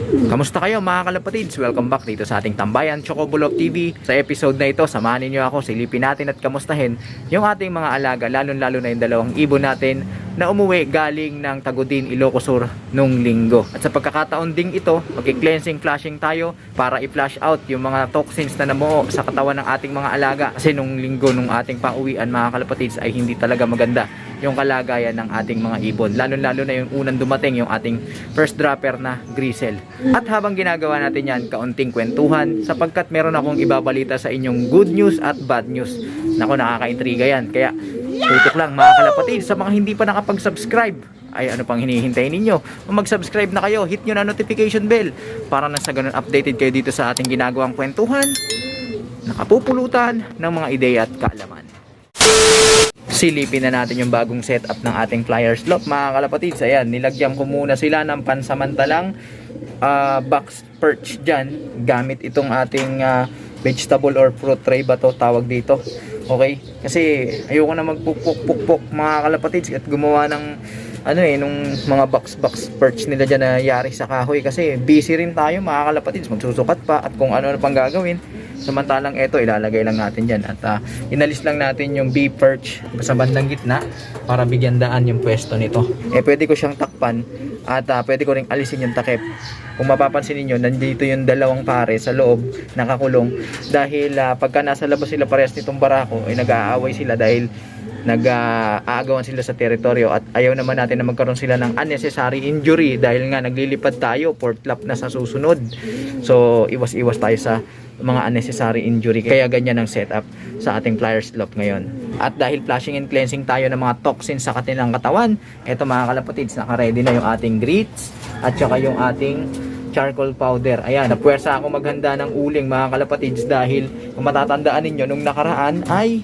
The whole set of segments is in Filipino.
Kamusta kayo mga kalapatids? Welcome back dito sa ating tambayan Chocobulok TV. Sa episode na ito, samahan niyo ako, silipin natin at kamustahin yung ating mga alaga, lalo na yung dalawang ibon natin na umuwi galing ng Tagudin, Ilocos Sur nung linggo. At sa pagkakataon ding ito, mag-cleansing flashing tayo para i-flush out yung mga toxins na namuo sa katawan ng ating mga alaga. Kasi nung linggo, nung ating pauwian mga kalapatids, ay hindi talaga maganda yung kalagayan ng ating mga ibon, lalo na yung unang dumating, yung ating first dropper na Grisel. At habang ginagawa natin yan, kaunting kwentuhan sapagkat meron akong ibabalita sa inyong good news at bad news. Nako, nakaka-intriga yan, kaya tutok lang mga kalapatid. Sa mga hindi pa nakapag-subscribe, ay ano pang hinihintay ninyo? Mag-subscribe na kayo, hit nyo na notification bell para na sa ganun updated kayo dito sa ating ginagawang kwentuhan, nakapupulutan ng mga ideya at kaalaman. Silipin na natin yung bagong setup ng ating flyer slope mga kalapatids. Ayan, nilagyan ko muna sila ng pansamantalang box perch dyan gamit itong ating vegetable or fruit tray ba to tawag dito. Okay, kasi ayoko na magpukpuk mga kalapatids at gumawa ng nung mga box perch nila dyan na yari sa kahoy, kasi busy rin tayo mga kalapatids, magsusukat pa at kung ano pang gagawin. Samantalang ito, ilalagay lang natin dyan at inalis lang natin yung bee perch sa bandang gitna para bigyan daan yung pwesto nito. Pwede ko siyang takpan at pwede ko ring alisin yung takip. Kung mapapansin niyo, nandito yung dalawang pare sa loob nakakulong dahil pagka nasa labas sila parehas nitong barako ay nag-aaway sila dahil nag-aagawan sila sa teritoryo at ayaw naman natin na magkaroon sila ng unnecessary injury dahil nga naglilipad tayo, fourth lap na sa susunod. So iwas-iwas tayo sa mga unnecessary injury, kaya ganyan ang setup sa ating flyer slope ngayon. At dahil flashing and cleansing tayo ng mga toxins sa kanilang katawan, eto mga kalapatids, naka-ready na yung ating grits at saka yung ating charcoal powder. Ayan, napuwersa ako maghanda ng uling mga kalapatids dahil kung matatandaan ninyo nung nakaraan ay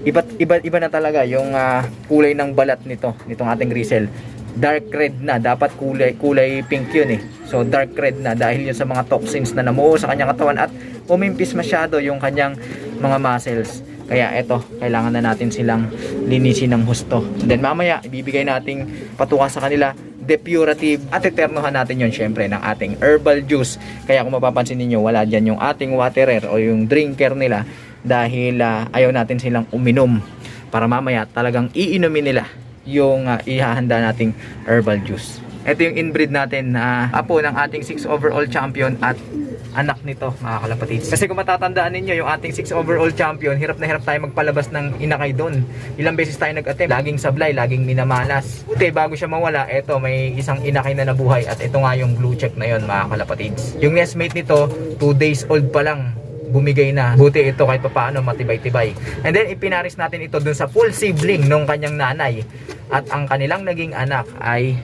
iba na talaga yung kulay ng balat nitong ating grisel. Dark red na, dapat kulay pink yun So dark red na dahil yun sa mga toxins na namuo sa kanyang katawan at umimpis masyado yung kanyang mga muscles. Kaya eto, kailangan na natin silang linisin ng husto. And then mamaya ibibigay nating patuka sa kanila depurative at eternohan natin yun syempre ng ating herbal juice. Kaya kung mapapansin niyo, wala dyan yung ating waterer o yung drinker nila dahil ayaw natin silang uminom para mamaya talagang iinumin nila yung ihahanda nating herbal juice. Ito yung inbreed natin na apo ng ating 6 overall champion at anak nito mga kalapatids. Kasi kung matatandaan ninyo, yung ating 6 overall champion, hirap na hirap tayo magpalabas ng inakay doon. Ilang beses tayo nag-attempt, laging sablay, laging minamalas. Buti bago siya mawala, eto may isang inakay na nabuhay at ito nga yung blue check na yon mga kalapatids. Yung nestmate nito, 2 days old pa lang bumigay na. Buti ito kahit paano matibay-tibay. And then ipinaris natin ito dun sa full sibling nung kanyang nanay. At ang kanilang naging anak ay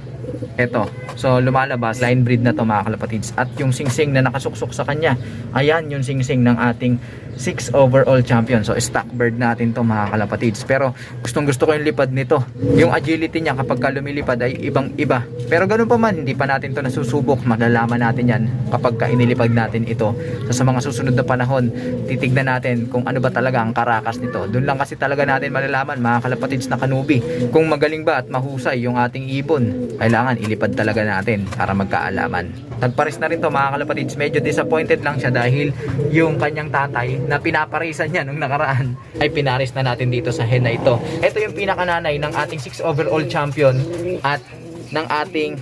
eto. So lumalabas, line breed na to mga kalapatids. At yung singsing na nakasuksok sa kanya, ayan yung singsing ng ating 6 overall champion. So stock bird natin to mga kalapatids. Pero gustong gusto ko yung lipad nito. Yung agility niya kapag lumilipad ay ibang iba. Pero ganun pa man, hindi pa natin to nasusubok. Malalaman natin yan kapag inilipad natin ito. So sa mga susunod na panahon, titignan natin kung ano ba talaga ang karakas nito. Doon lang kasi talaga natin malalaman mga kalapatids na kanubi kung magaling ba at mahusay yung ating ibon. Kailangan ilipad talaga natin para magkaalaman. Nagparis na rin to mga kalapatids. Medyo disappointed lang siya dahil yung kanyang tatay na pinaparisan niya nung nakaraan ay pinaris na natin dito sa hen na ito. Ito yung pinakananay ng ating 6 overall champion at ng ating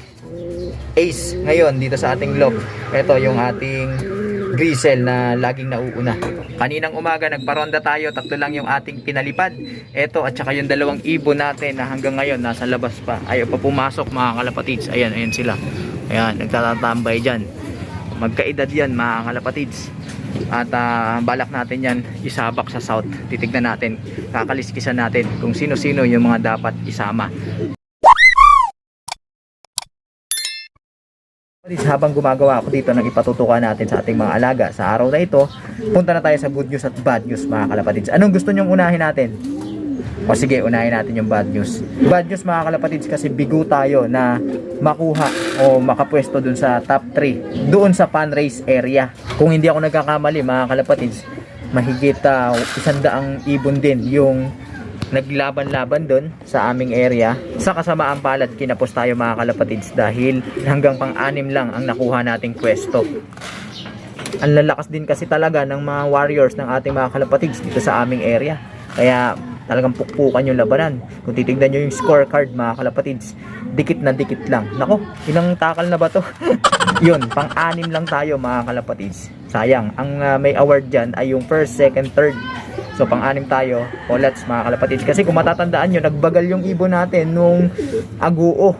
ace ngayon dito sa ating loft. Ito yung ating grisel na laging nauuna. Kaninang umaga nagparonda tayo, 3 lang yung ating pinalipad. Ito at saka yung dalawang ibon natin na hanggang ngayon nasa labas pa. Ayaw pa pumasok mga kalapatids. Ayan sila. Ayan, nagtatatambay dyan. Magkaedad yan mga kalapatids. At balak natin yan isabak sa south. Titignan natin, kakaliskisan natin kung sino-sino yung mga dapat isama. Habang gumagawa ako dito ng ipatutukan natin sa ating mga alaga sa araw na ito, punta na tayo sa good news at bad news mga kalapatids. Anong gusto nyong unahin natin? O sige, unahin natin yung bad news. Bad news mga kalapatids kasi bigo tayo na makuha o makapwesto dun sa top 3 doon sa fan race area. Kung hindi ako nagkakamali mga kalapatids, mahigit 100 ibon din yung naglaban-laban doon sa aming area. Sa kasamaan palad, kinapos tayo mga kalapatids dahil hanggang pang-anim lang ang nakuha nating pwesto. Ang lalakas din kasi talaga ng mga warriors ng ating mga kalapatids dito sa aming area. Kaya talagang pukpukan yung labanan. Kung titignan nyo yung scorecard mga kalapatids, dikit na dikit lang. Nako, ilang takal na ba to? Yun, pang-anim lang tayo mga kalapatids. Sayang, ang may award dyan ay yung first, second, third. So pang-anim tayo, Olats mga kalapatids. Kasi kung matatandaan nyo, nagbagal yung ibon natin nung Aguo.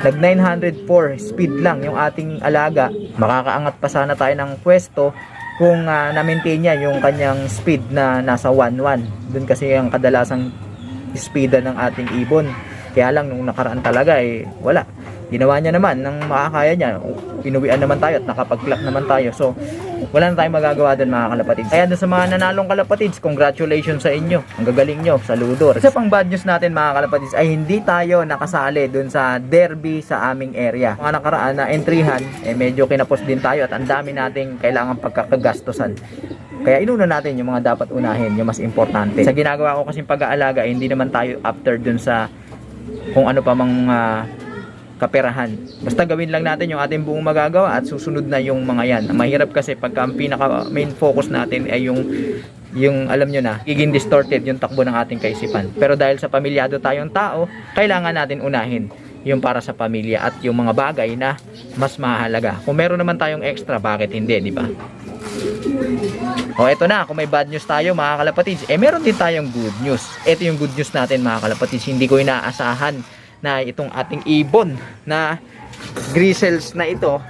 Nag 904 speed lang yung ating alaga. Makakaangat pa sana tayo ng pwesto kung na-maintain niya yung kanyang speed na nasa 1-1. Doon kasi ang kadalasang speeda ng ating ibon. Kaya lang nung nakaraan talaga wala. Ginawa niya naman ng makakaya niya. Pinuwian naman tayo at nakapag-clock naman tayo. So wala na tayong magagawa doon mga kalapatids. Kaya doon sa mga nanalong kalapatids, congratulations sa inyo. Ang gagaling nyo, saludo. Isa pang bad news natin mga kalapatids ay hindi tayo nakasali doon sa derby sa aming area. Mga nakaraan na entryhan, medyo kinapos din tayo at ang dami nating kailangan pagkakagastosan. Kaya inuna natin yung mga dapat unahin, yung mas importante. Sa ginagawa ko kasing pag-aalaga, hindi naman tayo after doon sa kung ano pa mang kaperahan. Basta gawin lang natin yung ating buong magagawa at susunod na yung mga yan. Mahirap kasi pagka ang pinaka main focus natin ay yung alam nyo na, giging distorted yung takbo ng ating kaisipan. Pero dahil sa pamilyado tayong tao, kailangan natin unahin yung para sa pamilya at yung mga bagay na mas mahalaga. Kung meron naman tayong extra, bakit hindi, di ba? O eto na, kung may bad news tayo mga kalapatids, meron din tayong good news. Ito yung good news natin mga kalapatids. Hindi ko inaasahan na itong ating ibon na Grizzles na ito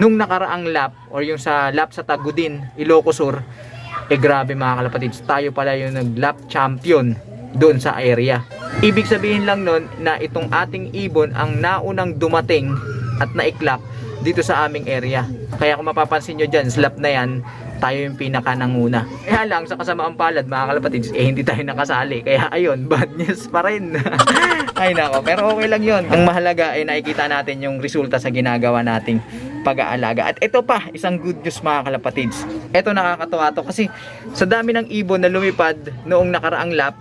nung nakaraang lap or yung sa lap sa Tagudin, Ilocos Sur, grabe mga kalapatids, tayo pala yung nag-lap champion doon sa area. Ibig sabihin lang nun na itong ating ibon ang naunang dumating at naiklak dito sa aming area. Kaya kung mapapansin nyo dyan, slap na yan, tayo yung pinaka nanguna. Kaya lang sa kasamaang palad mga kalapatids, hindi tayo nakasali. Kaya ayun, bad news pa rin. Ay nako, pero okay lang yun. Ang mahalaga ay nakikita natin yung resulta sa ginagawa nating pag-aalaga. At ito pa, isang good news mga kalapatids. Ito nakakatuwa to kasi sa dami ng ibon na lumipad noong nakaraang lap,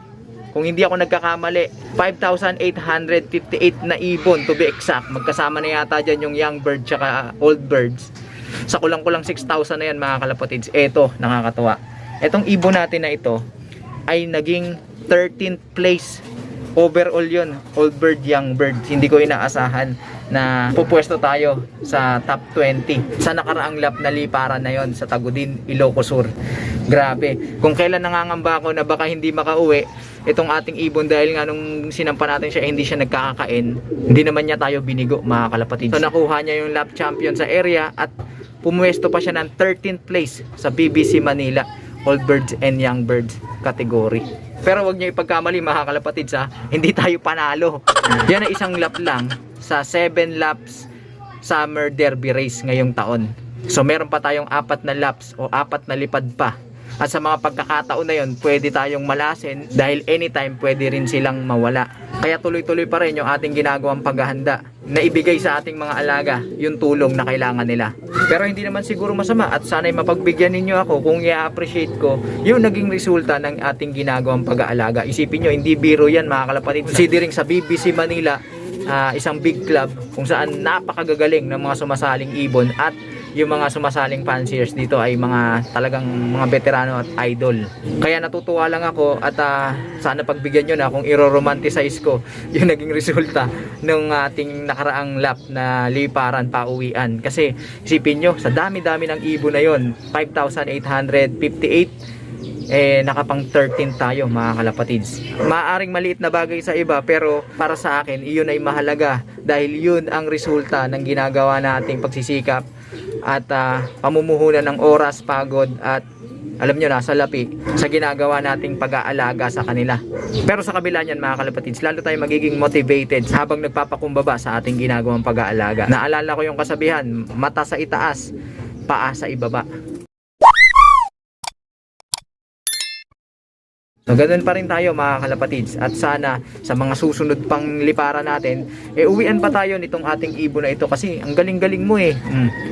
kung hindi ako nagkakamali, 5,858 na ibon to be exact. Magkasama na yata dyan yung young bird tsaka old birds. Sa kulang-kulang 6,000 na yan mga kalapatids. Eto, nakakatuwa. Etong ibon natin na ito ay naging 13th place overall yun. Old bird, young bird. Hindi ko inaasahan na pupwesto tayo sa top 20 sa nakaraang lap na liparan na yon sa Tagudin, Ilocos Sur. Grabe. Kung kailan nangangamba ako na baka hindi makauwi itong ating ibon dahil nga nung sinampa natin siya hindi siya nagkakakain, hindi naman niya tayo binigo mga kalapatids. So nakuha niya yung lap champion sa area at pumuwesto pa siya ng 13th place sa BBC Manila Old Birds and Young Birds category. Pero wag niyo ipagkamali mga kalapatids ha, hindi tayo panalo. Yan ay isang lap lang sa 7 laps summer derby race ngayong taon. So meron pa tayong 4 na laps o 4 na lipad pa. At sa mga pagkakataon na yon, pwede tayong malasin dahil anytime pwede rin silang mawala. Kaya tuloy-tuloy pa rin yung ating ginagawang paghahanda na ibigay sa ating mga alaga yung tulong na kailangan nila. Pero hindi naman siguro masama at sana'y mapagbigyan ninyo ako kung i-appreciate ko yung naging resulta ng ating ginagawang pag-aalaga. Isipin nyo, hindi biro yan mga kalapatid. Considering sa BBC Manila, isang big club kung saan napakagagaling ng mga sumasaling ibon at yung mga sumasaling fanciers dito ay mga talagang mga veterano at idol. Kaya natutuwa lang ako at sana pagbigyan nyo na kung iro-romanticize ko yung naging resulta ng ating nakaraang lap na liparan pauwian. Kasi isipin nyo, sa dami-dami ng ibon na yon, 5,858 nakapang 13 tayo mga kalapatids. Maaring maliit na bagay sa iba pero para sa akin iyon ay mahalaga dahil yun ang resulta ng ginagawa nating pagsisikap at pamumuhunan ng oras, pagod at alam nyo na sa lapi sa ginagawa nating pag-aalaga sa kanila. Pero sa kabila niyan mga kalapatids, lalo tayo magiging motivated habang nagpapakumbaba sa ating ginagawang pag-aalaga. Naalala ko yung kasabihan, mata sa itaas, paa sa ibaba. So ganun pa rin tayo mga kalapatids at sana sa mga susunod pang liparan natin uwian pa tayo nitong ating ibon na ito kasi ang galing-galing mo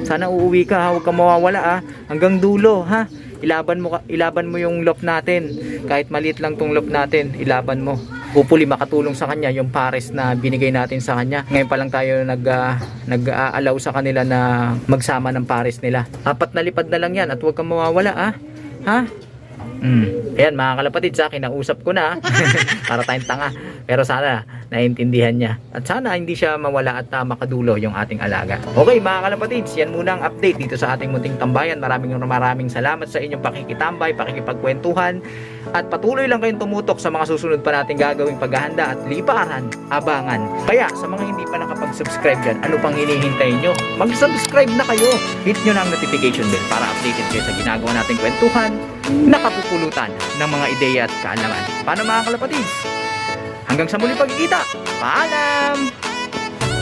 sana uuwi ka ha, huwag ka mawawala hanggang dulo ha. ilaban mo yung loft natin. Kahit maliit lang tong loft natin, ilaban mo. Hopefully makatulong sa kanya yung pares na binigay natin sa kanya. Ngayon pa lang tayo nag-allow sa kanila na magsama ng pares nila. 4 na lipad na lang yan at huwag kang mawawala, ha? Ayan mga kalapatid, sa akin nausap ko na para tayong tanga, pero sana naiintindihan niya at sana hindi siya mawala at makadulo yung ating alaga. Okay mga kalapatid, yan muna ang update dito sa ating munting tambayan. Maraming salamat sa inyong pakikitambay, pakikipagkwentuhan, at patuloy lang kayong tumutok sa mga susunod pa nating gagawing paghahanda at liparan, abangan. Kaya sa mga hindi pa nakapag-subscribe dyan, ano pang hinihintay nyo? Mag-subscribe na kayo, hit nyo na ang notification bell para updated kayo sa ginagawa nating kwentuhan, nakapupulutan ng mga ideya at kaalaman. Paano mga kalapatids? Hanggang sa muli pagkikita, paalam!